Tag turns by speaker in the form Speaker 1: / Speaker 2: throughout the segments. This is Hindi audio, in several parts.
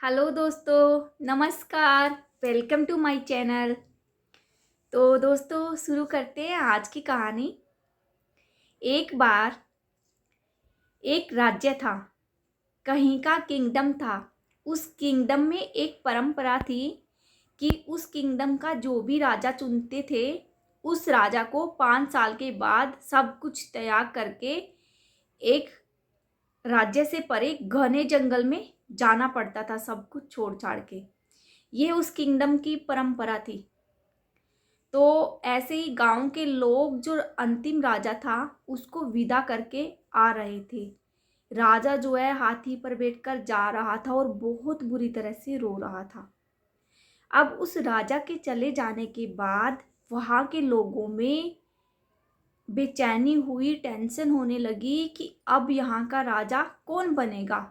Speaker 1: हेलो दोस्तों, नमस्कार। Welcome to my channel. तो दोस्तों शुरू करते हैं आज की कहानी। एक बार एक राज्य था, कहीं का किंगडम था। उस किंगडम में एक परंपरा थी कि उस किंगडम का जो भी राजा चुनते थे, उस राजा को 5 साल के बाद सब कुछ त्याग करके एक राज्य से परे घने जंगल में जाना पड़ता था, सब कुछ छोड़ छाड़ के। ये उस किंगडम की परंपरा थी। तो ऐसे ही गांव के लोग जो अंतिम राजा था उसको विदा करके आ रहे थे। राजा जो है हाथी पर बैठकर जा रहा था और बहुत बुरी तरह से रो रहा था। अब उस राजा के चले जाने के बाद वहाँ के लोगों में बेचैनी हुई, टेंशन होने लगी कि अब यहाँ का राजा कौन बनेगा।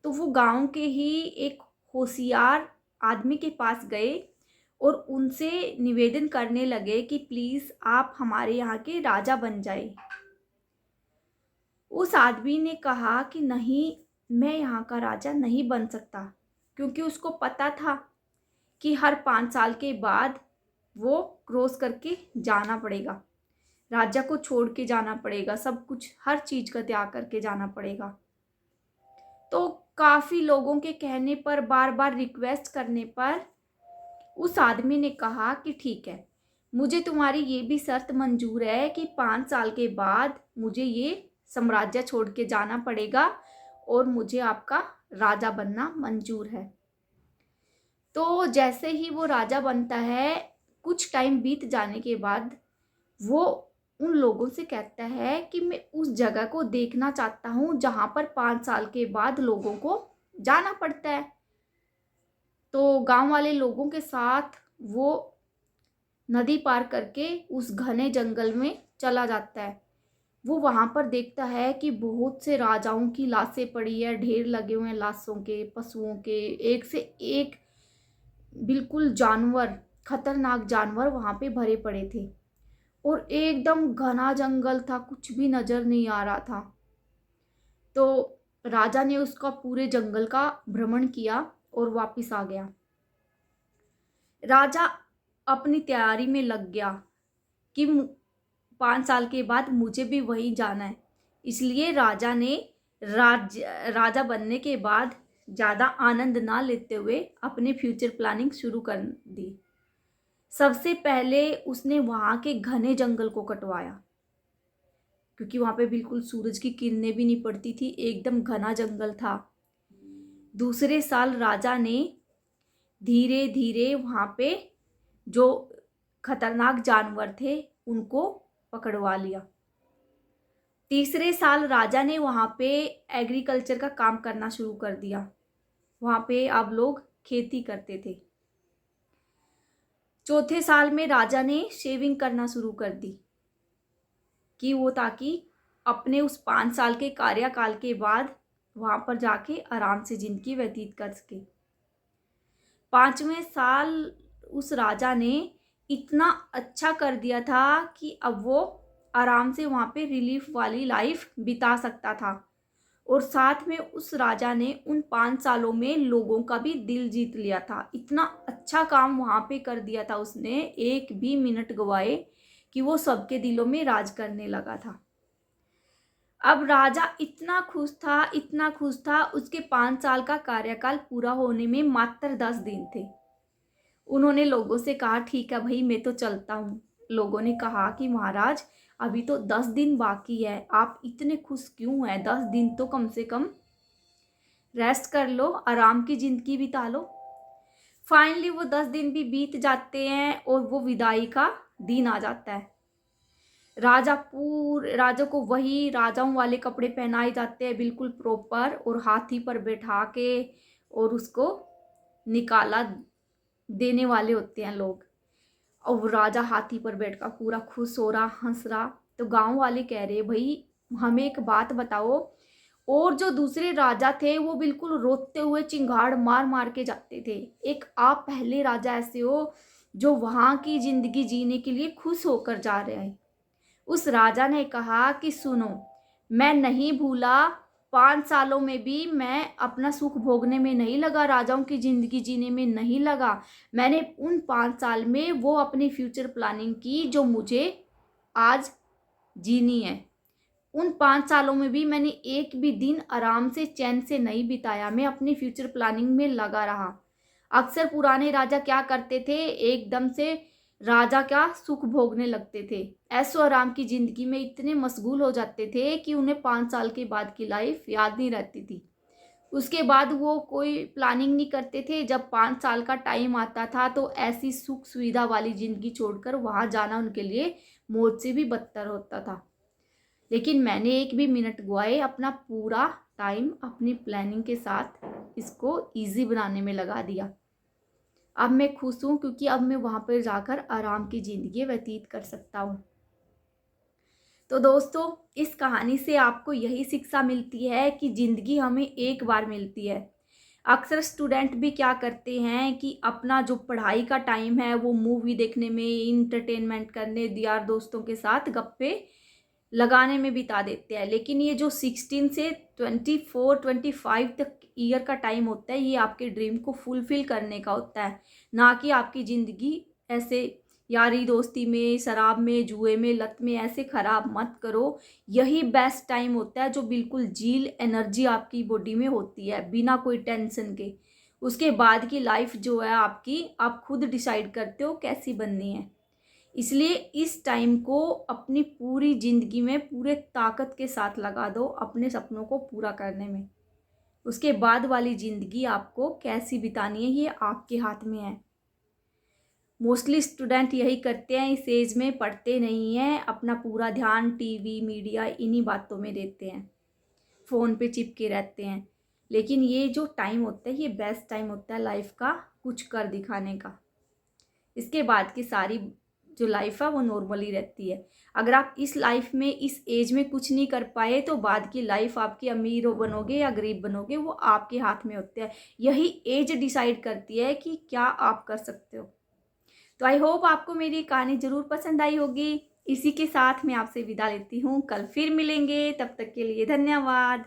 Speaker 1: तो वो गांव के ही एक होशियार आदमी के पास गए और उनसे निवेदन करने लगे कि प्लीज़ आप हमारे यहाँ के राजा बन जाए। उस आदमी ने कहा कि नहीं, मैं यहाँ का राजा नहीं बन सकता, क्योंकि उसको पता था कि हर 5 साल के बाद वो क्रॉस करके जाना पड़ेगा, राजा को छोड़ के जाना पड़ेगा, सब कुछ हर चीज़ का त्याग करके जाना पड़ेगा। तो काफ़ी लोगों के कहने पर, बार बार रिक्वेस्ट करने पर उस आदमी ने कहा कि ठीक है, मुझे तुम्हारी ये भी शर्त मंजूर है कि 5 साल के बाद मुझे ये साम्राज्य छोड़ के जाना पड़ेगा और मुझे आपका राजा बनना मंजूर है। तो जैसे ही वो राजा बनता है, कुछ टाइम बीत जाने के बाद वो उन लोगों से कहता है कि मैं उस जगह को देखना चाहता हूँ जहाँ पर 5 साल के बाद लोगों को जाना पड़ता है। तो गांव वाले लोगों के साथ वो नदी पार करके उस घने जंगल में चला जाता है। वो वहां पर देखता है कि बहुत से राजाओं की लाशें पड़ी है, ढेर लगे हुए हैं लाशों के, पशुओं के, एक से एक बिल्कुल जानवर, खतरनाक जानवर वहां पे भरे पड़े थे। और एकदम घना जंगल था, कुछ भी नजर नहीं आ रहा था। तो राजा ने उसका पूरे जंगल का भ्रमण किया और वापस आ गया। राजा अपनी तैयारी में लग गया कि 5 साल के बाद मुझे भी वहीं जाना है। इसलिए राजा ने राजा बनने के बाद ज़्यादा आनंद ना लेते हुए अपने फ्यूचर प्लानिंग शुरू कर दी। सबसे पहले उसने वहाँ के घने जंगल को कटवाया, क्योंकि वहाँ पे बिल्कुल सूरज की किरणें भी नहीं पड़ती थी, एकदम घना जंगल था। दूसरे साल राजा ने धीरे धीरे वहाँ पे जो खतरनाक जानवर थे उनको पकड़वा लिया। तीसरे साल राजा ने वहाँ पे एग्रीकल्चर का काम करना शुरू कर दिया। वहाँ पे अब लोग खेती करते थे। चौथे साल में राजा ने शेविंग करना शुरू कर दी कि वो ताकि अपने उस 5 साल के कार्यकाल के बाद वहाँ पर जाके आराम से जिंदगी व्यतीत कर सके। 5वें साल उस राजा ने इतना अच्छा कर दिया था कि अब वो आराम से वहाँ पे रिलीफ वाली लाइफ बिता सकता था। और साथ में उस राजा ने उन 5 सालों में लोगों का भी दिल जीत लिया था। इतना अच्छा काम वहाँ पे कर दिया था उसने, एक भी मिनट गवाए कि वो सबके दिलों में राज करने लगा था। अब राजा इतना खुश था, इतना खुश था, उसके 5 साल का कार्यकाल पूरा होने में मात्र 10 दिन थे। उन्होंने लोगों से कहा ठीक है भाई, मैं तो चलता हूँ। लोगों ने कहा कि महाराज अभी तो 10 दिन बाकी है, आप इतने खुश क्यों हैं? 10 दिन तो कम से कम रेस्ट कर लो, आराम की जिंदगी बिता लो। फाइनली वो 10 दिन भी बीत जाते हैं और वो विदाई का दिन आ जाता है। राजा को वही राजाओं वाले कपड़े पहनाए जाते हैं, बिल्कुल प्रॉपर, और हाथी पर बैठा के और उसको निकाला देने वाले होते हैं लोग। और वो राजा हाथी पर बैठकर पूरा खुश हो रहा, हंस रहा। तो गांव वाले कह रहे भाई हमें एक बात बताओ। और जो दूसरे राजा थे वो बिल्कुल रोते हुए चिंगाड़ मार मार के जाते थे, एक आप पहले राजा ऐसे हो जो वहां की जिंदगी जीने के लिए खुश होकर जा रहे हैं। उस राजा ने कहा कि सुनो, मैं नहीं भूला 5 सालों में भी मैं अपना सुख भोगने में नहीं लगा, राजाओं की ज़िंदगी जीने में नहीं लगा। मैंने उन 5 साल में वो अपनी फ्यूचर प्लानिंग की जो मुझे आज जीनी है। उन 5 सालों में भी मैंने एक भी दिन आराम से चैन से नहीं बिताया, मैं अपनी फ्यूचर प्लानिंग में लगा रहा। अक्सर पुराने राजा क्या करते थे, एकदम से राजा क्या सुख भोगने लगते थे, ऐशो आराम की ज़िंदगी में इतने मशगूल हो जाते थे कि उन्हें 5 साल के बाद की लाइफ याद नहीं रहती थी। उसके बाद वो कोई प्लानिंग नहीं करते थे। जब 5 साल का टाइम आता था तो ऐसी सुख सुविधा वाली ज़िंदगी छोड़कर वहाँ जाना उनके लिए मौत से भी बदतर होता था। लेकिन मैंने एक भी मिनट गवाए, अपना पूरा टाइम अपनी प्लानिंग के साथ इसको ईज़ी बनाने में लगा दिया। अब मैं खुश हूँ क्योंकि अब मैं वहाँ पर जाकर आराम की ज़िंदगी व्यतीत कर सकता हूँ। तो दोस्तों, इस कहानी से आपको यही शिक्षा मिलती है कि ज़िंदगी हमें एक बार मिलती है। अक्सर स्टूडेंट भी क्या करते हैं कि अपना जो पढ़ाई का टाइम है वो मूवी देखने में, इंटरटेनमेंट करने, यार दोस्तों के साथ गप्पे लगाने में बिता देते हैं। लेकिन ये जो 16 से 24-25 तक ईयर का टाइम होता है, ये आपके ड्रीम को फुलफ़िल करने का होता है, ना कि आपकी ज़िंदगी ऐसे यारी दोस्ती में, शराब में, जुए में, लत में ऐसे ख़राब मत करो। यही बेस्ट टाइम होता है जो बिल्कुल जील एनर्जी आपकी बॉडी में होती है बिना कोई टेंशन के। उसके बाद की लाइफ जो है आपकी, आप खुद डिसाइड करते हो कैसी बननी है। इसलिए इस टाइम को अपनी पूरी ज़िंदगी में पूरे ताकत के साथ लगा दो अपने सपनों को पूरा करने में। उसके बाद वाली ज़िंदगी आपको कैसी बितानी है ये आपके हाथ में है। मोस्टली स्टूडेंट यही करते हैं, इस एज में पढ़ते नहीं हैं, अपना पूरा ध्यान टीवी, मीडिया इन्हीं बातों में देते हैं, फ़ोन पे चिपके रहते हैं। लेकिन ये जो टाइम होता है ये बेस्ट टाइम होता है लाइफ का कुछ कर दिखाने का। इसके बाद की सारी जो लाइफ है वो नॉर्मली रहती है। अगर आप इस लाइफ में, इस एज में कुछ नहीं कर पाए तो बाद की लाइफ आपकी अमीर बनोगे या गरीब बनोगे वो आपके हाथ में होते हैं। यही एज डिसाइड करती है कि क्या आप कर सकते हो। तो आई होप आपको मेरी कहानी ज़रूर पसंद आई होगी। इसी के साथ मैं आपसे विदा लेती हूँ, कल फिर मिलेंगे, तब तक के लिए धन्यवाद।